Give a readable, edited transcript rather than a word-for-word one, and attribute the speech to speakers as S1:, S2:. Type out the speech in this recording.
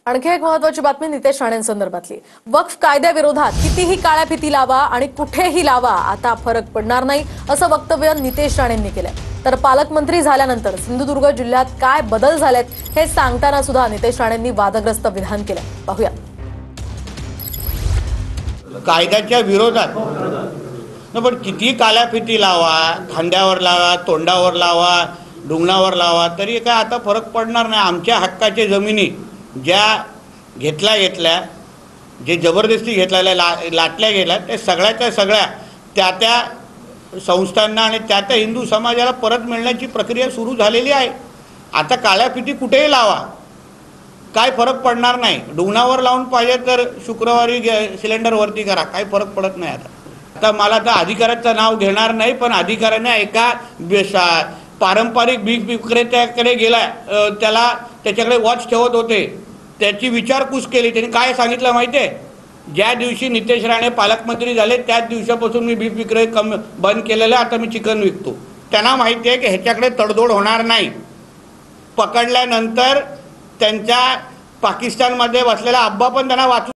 S1: आणखी एक महत्त्वाची बातमी नितेश राणेंसंदर्भातली। वक्फ कायद्याविरोधात कितीही काळ्या फिती लावा आणि कुठेही लावा, आता फरक पडणार नाही असं वक्तव्य नितेश राणेंनी केलंय। तर पालकमंत्री झाल्यानंतर सिंधुदुर्ग जिल्ह्यात काय बदल झालेत हे सांगताना सुद्धा नितेश राणेंनी वादग्रस्त विधान केलं। पाहूया।
S2: कायद्याच्या विरोधात पण किती काळ्या फिती लावा, खांद्यावर लावा, तोंडावर लावा, डुंगणावर लावा, तरी काय आता फरक पडणार नाही। आमच्या हक्काच्या जमिनी ज्या घेतल्या जे जबरदस्ती घेतलेल्या लाटल्या गेल्या ते सगळ्याच्या सगळ्या त्या संस्थांना आणि त्या हिंदू समाजाला परत मिळण्याची प्रक्रिया सुरू झालेली आहे। आता काळ्या फिती कुठेही लावा, काय फरक पडणार नाही। डुंगणावर लावून पाहिजे तर शुक्रवारी सिलेंडरवरती करा, काही फरक पडत नाही। आता मला तर अधिकाऱ्याचं नाव घेणार नाही, पण अधिकाऱ्याने एका पारंपरिक बीज विक्रेत्याकडे गेला, त्याच्याकडे वॉच ठेवत होते, त्याची विचारपूस केली। त्यांनी काय सांगितलं माहिती आहे? ज्या दिवशी नितेश राणे पालकमंत्री झाले त्याच दिवसापासून मी बीज विक्री बंद केलेलं, आता मी चिकन विकतो। त्यांना माहिती आहे की ह्याच्याकडे तडजोड होणार नाही। पकडल्यानंतर त्यांच्या पाकिस्तानमध्ये बसलेला अब्बा पण त्यांना वाचू